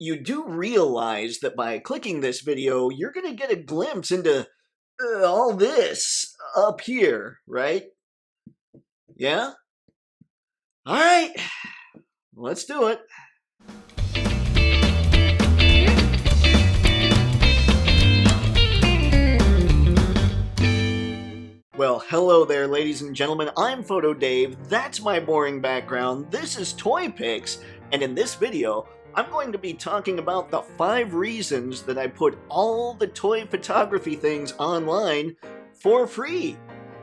you do realize that by clicking this video, you're going to get a glimpse into all this up here, right? Yeah? All right, let's do it. Well, hello there, ladies and gentlemen. I'm Photo Dave. That's my boring background. This is Toypixx, and in this video, I'm going to be talking about the 5 reasons that I put all the toy photography things online for free.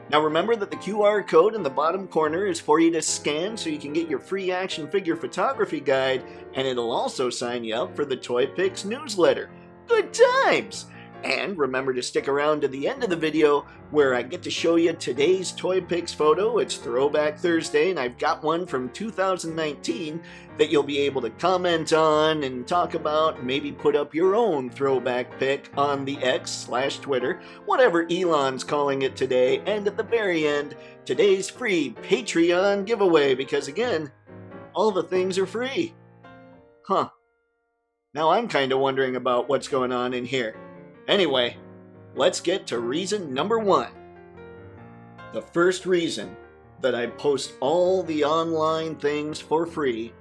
Now remember that the QR code in the bottom corner is for you to scan so you can get your free action figure photography guide, and it'll also sign you up for the Toypixx newsletter. Good times! And remember to stick around to the end of the video where I get to show you today's Toypixx photo. It's Throwback Thursday, and I've got one from 2019 that you'll be able to comment on and talk about, and maybe put up your own throwback pic on the X/Twitter, whatever Elon's calling it today. And at the very end, today's free Patreon giveaway, because again, all the things are free. Huh. Now I'm kind of wondering about what's going on in here. Anyway, let's get to reason number 1. The first reason that I post all the online things for free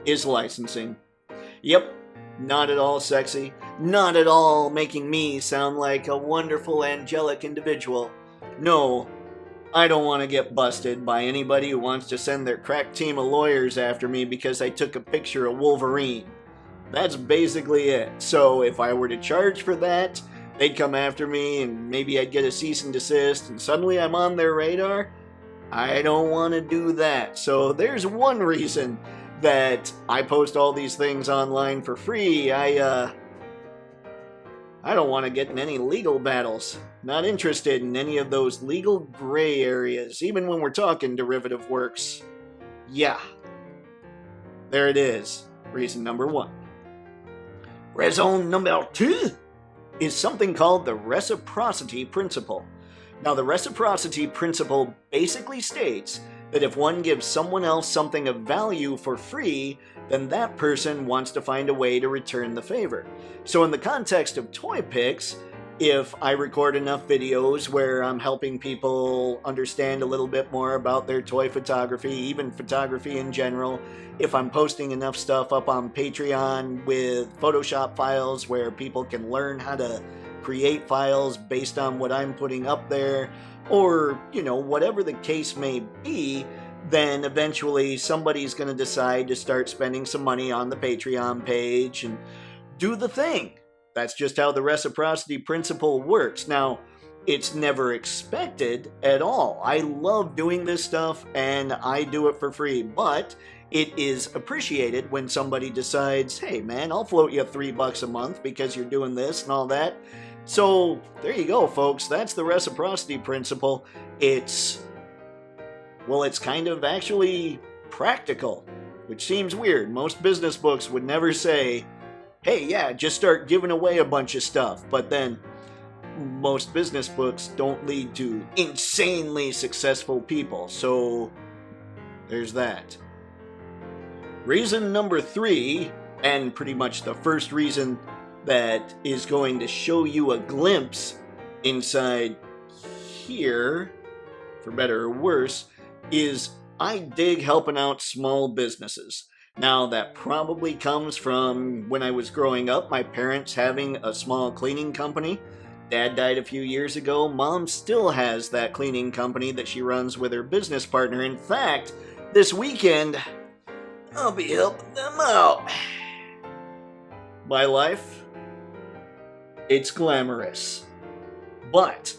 is licensing. Yep, not at all sexy, not at all making me sound like a wonderful angelic individual. No, I don't want to get busted by anybody who wants to send their crack team of lawyers after me because I took a picture of Wolverine. That's basically it. So if I were to charge for that, they'd come after me and maybe I'd get a cease and desist and suddenly I'm on their radar. I don't want to do that. So there's one reason that I post all these things online for free. I don't want to get in any legal battles. Not interested in any of those legal gray areas, even when we're talking derivative works. Yeah. There it is. Reason number 1. Raison number 2 is something called the reciprocity principle. Now, the reciprocity principle basically states that if one gives someone else something of value for free, then that person wants to find a way to return the favor. So in the context of Toypixx, if I record enough videos where I'm helping people understand a little bit more about their toy photography, even photography in general, if I'm posting enough stuff up on Patreon with Photoshop files where people can learn how to create files based on what I'm putting up there, or, whatever the case may be, then eventually somebody's going to decide to start spending some money on the Patreon page and do the thing. That's just how the reciprocity principle works. Now, it's never expected at all. I love doing this stuff and I do it for free, but it is appreciated when somebody decides, hey man, I'll float you $3 a month because you're doing this and all that. So there you go, folks. That's the reciprocity principle. It's kind of actually practical, which seems weird. Most business books would never say, hey, yeah, just start giving away a bunch of stuff. But then most business books don't lead to insanely successful people. So there's that. Reason number 3, and pretty much the first reason that is going to show you a glimpse inside here, for better or worse, is I dig helping out small businesses. Now, that probably comes from when I was growing up, my parents having a small cleaning company. Dad died a few years ago. Mom still has that cleaning company that she runs with her business partner. In fact, this weekend, I'll be helping them out. My life, it's glamorous. But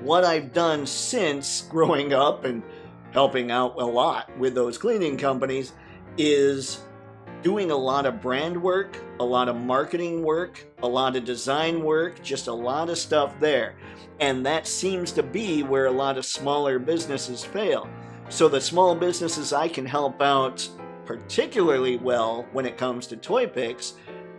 what I've done since growing up and helping out a lot with those cleaning companies is doing a lot of brand work, a lot of marketing work, a lot of design work, just a lot of stuff there. And that seems to be where a lot of smaller businesses fail. So the small businesses I can help out particularly well when it comes to Toypixx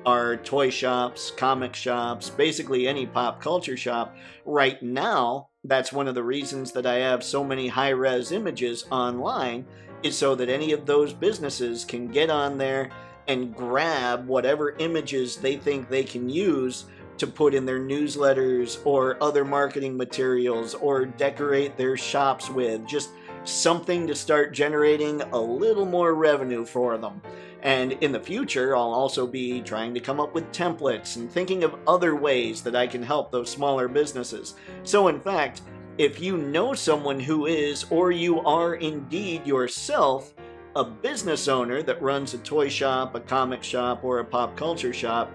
are toy shops, comic shops, basically any pop culture shop. Right now, that's one of the reasons that I have so many high-res images online, is so that any of those businesses can get on there and grab whatever images they think they can use to put in their newsletters or other marketing materials or decorate their shops with. Just something to start generating a little more revenue for them. And in the future, I'll also be trying to come up with templates and thinking of other ways that I can help those smaller businesses. So in fact, if you know someone who is, or you are indeed yourself, a business owner that runs a toy shop, a comic shop, or a pop culture shop,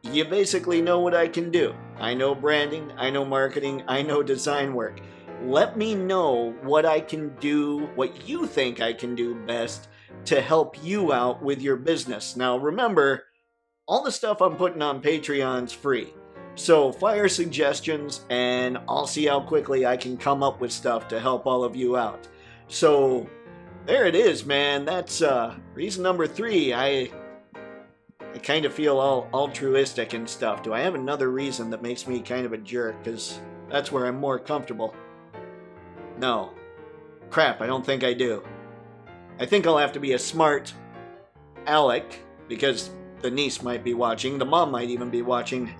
you basically know what I can do. I know branding, I know marketing, I know design work. Let me know what I can do, what you think I can do best to help you out with your business. Now remember, all the stuff I'm putting on Patreon's free. So fire suggestions and I'll see how quickly I can come up with stuff to help all of you out. So there it is, man. That's reason number 3. I kind of feel all altruistic and stuff. Do I have another reason that makes me kind of a jerk? Because that's where I'm more comfortable. No. Crap, I don't think I do. I think I'll have to be a smart aleck, because the niece might be watching, the mom might even be watching,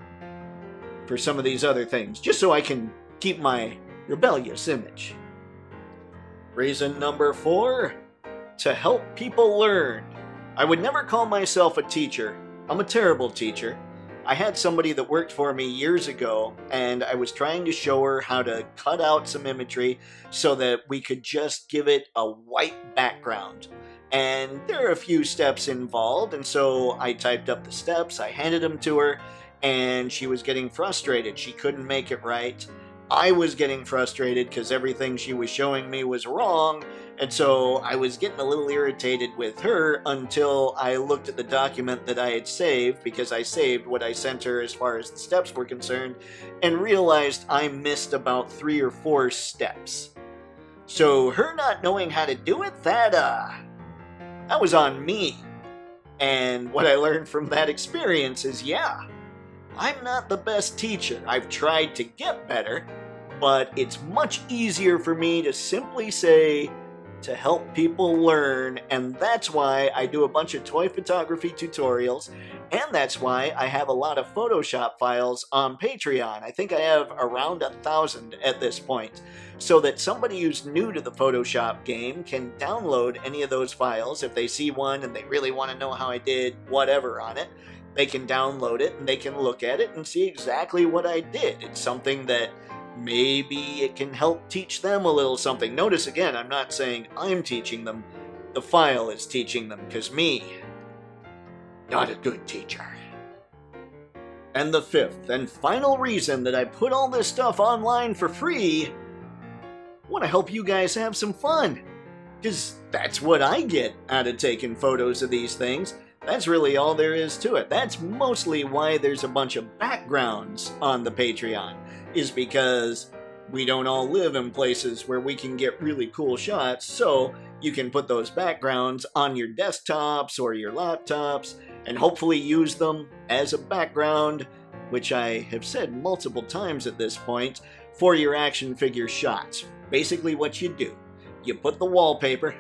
for some of these other things, just so I can keep my rebellious image. Reason number 4, to help people learn. I would never call myself a teacher. I'm a terrible teacher. I had somebody that worked for me years ago, and I was trying to show her how to cut out some imagery so that we could just give it a white background. And there are a few steps involved, and so I typed up the steps, I handed them to her, and she was getting frustrated. She couldn't make it right. I was getting frustrated because everything she was showing me was wrong, and so I was getting a little irritated with her until I looked at the document that I had saved, because I saved what I sent her as far as the steps were concerned, and realized I missed about 3 or 4 steps. So her not knowing how to do it, that was on me. And what I learned from that experience is, yeah, I'm not the best teacher. I've tried to get better, but it's much easier for me to simply say, to help people learn, and that's why I do a bunch of toy photography tutorials, and that's why I have a lot of Photoshop files on Patreon. I think I have around 1,000 at this point, so that somebody who's new to the Photoshop game can download any of those files. If they see one and they really want to know how I did whatever on it, they can download it and they can look at it and see exactly what I did. It's something that maybe it can help teach them a little something. Notice again, I'm not saying I'm teaching them. The file is teaching them, because me, not a good teacher. And the 5th and final reason that I put all this stuff online for free, I want to help you guys have some fun. Because that's what I get out of taking photos of these things. That's really all there is to it. That's mostly why there's a bunch of backgrounds on the Patreon, is because we don't all live in places where we can get really cool shots, so you can put those backgrounds on your desktops or your laptops and hopefully use them as a background, which I have said multiple times at this point, for your action figure shots. Basically what you do, you put the wallpaper,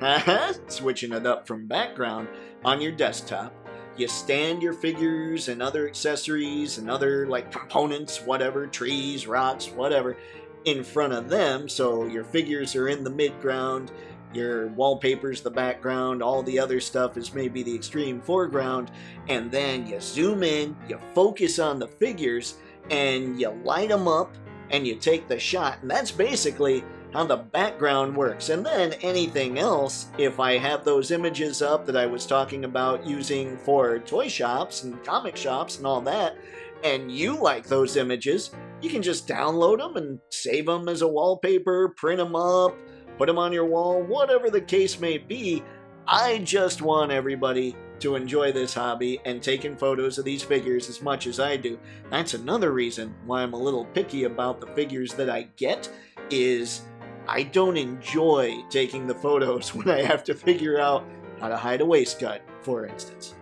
switching it up from background, on your desktop. You stand your figures and other accessories and other components, whatever, trees, rocks, whatever, in front of them, so your figures are in the midground, your wallpaper's the background, all the other stuff is maybe the extreme foreground, and then you zoom in, you focus on the figures, and you light them up, and you take the shot, and that's basically how the background works. And then anything else, if I have those images up that I was talking about using for toy shops and comic shops and all that, and you like those images, you can just download them and save them as a wallpaper, print them up, put them on your wall, whatever the case may be. I just want everybody to enjoy this hobby and taking photos of these figures as much as I do. That's another reason why I'm a little picky about the figures that I get, is I don't enjoy taking the photos when I have to figure out how to hide a waistcut, for instance.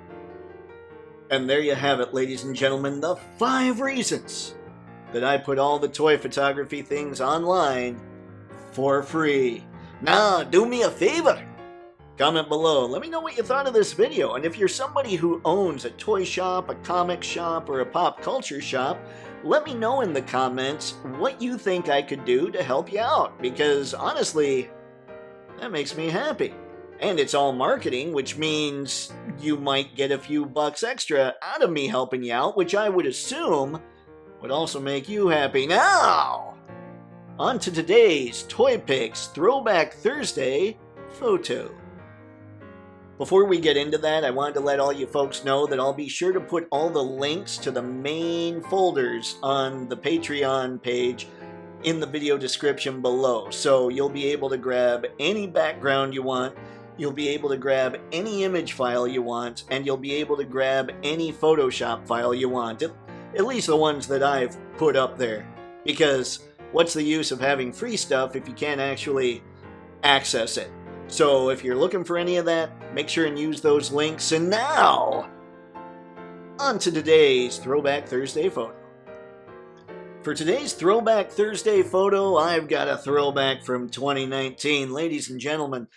And there you have it, ladies and gentlemen, the 5 reasons that I put all the toy photography things online for free. Now, do me a favor. Comment below, let me know what you thought of this video, and if you're somebody who owns a toy shop, a comic shop, or a pop culture shop, let me know in the comments what you think I could do to help you out, because honestly, that makes me happy. And it's all marketing, which means you might get a few bucks extra out of me helping you out, which I would assume would also make you happy. Now, on to today's Toypixx Throwback Thursday photo. Before we get into that, I wanted to let all you folks know that I'll be sure to put all the links to the main folders on the Patreon page in the video description below. So you'll be able to grab any background you want, you'll be able to grab any image file you want, and you'll be able to grab any Photoshop file you want. At least the ones that I've put up there. Because what's the use of having free stuff if you can't actually access it? So if you're looking for any of that, make sure and use those links. And now, on to today's Throwback Thursday photo. For today's Throwback Thursday photo, I've got a throwback from 2019. Ladies and gentlemen,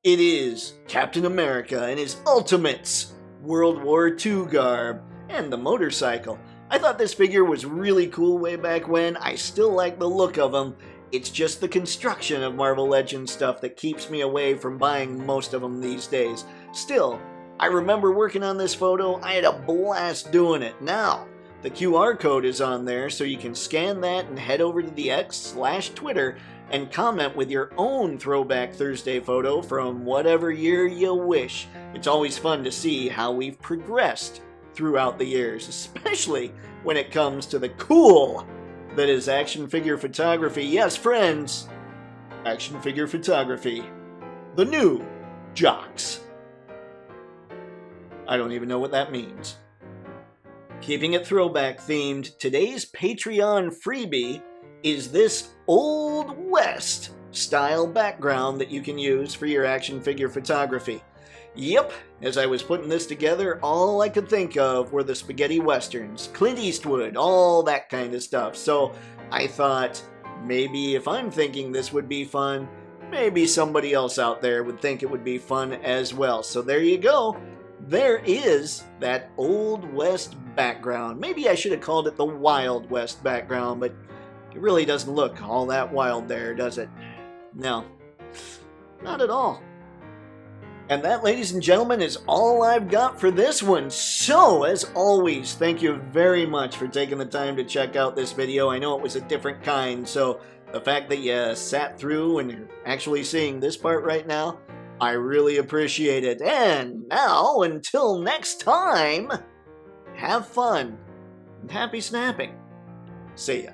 it is Captain America in his Ultimates World War II garb and the motorcycle. I thought this figure was really cool way back when. I still like the look of him. It's just the construction of Marvel Legends stuff that keeps me away from buying most of them these days. Still, I remember working on this photo. I had a blast doing it. Now, the QR code is on there, so you can scan that and head over to the X/Twitter and comment with your own Throwback Thursday photo from whatever year you wish. It's always fun to see how we've progressed throughout the years, especially when it comes to the cool that is action figure photography. Yes, friends, action figure photography. The new jocks. I don't even know what that means. Keeping it throwback themed, today's Patreon freebie is this Old West style background that you can use for your action figure photography. Yep, as I was putting this together, all I could think of were the spaghetti westerns, Clint Eastwood, all that kind of stuff. So I thought, maybe if I'm thinking this would be fun, maybe somebody else out there would think it would be fun as well. So there you go. There is that Old West background. Maybe I should have called it the Wild West background, but it really doesn't look all that wild there, does it? No, not at all. And that, ladies and gentlemen, is all I've got for this one. So, as always, thank you very much for taking the time to check out this video. I know it was a different kind, so the fact that you sat through and you're actually seeing this part right now, I really appreciate it. And now, until next time, have fun and happy snapping. See ya.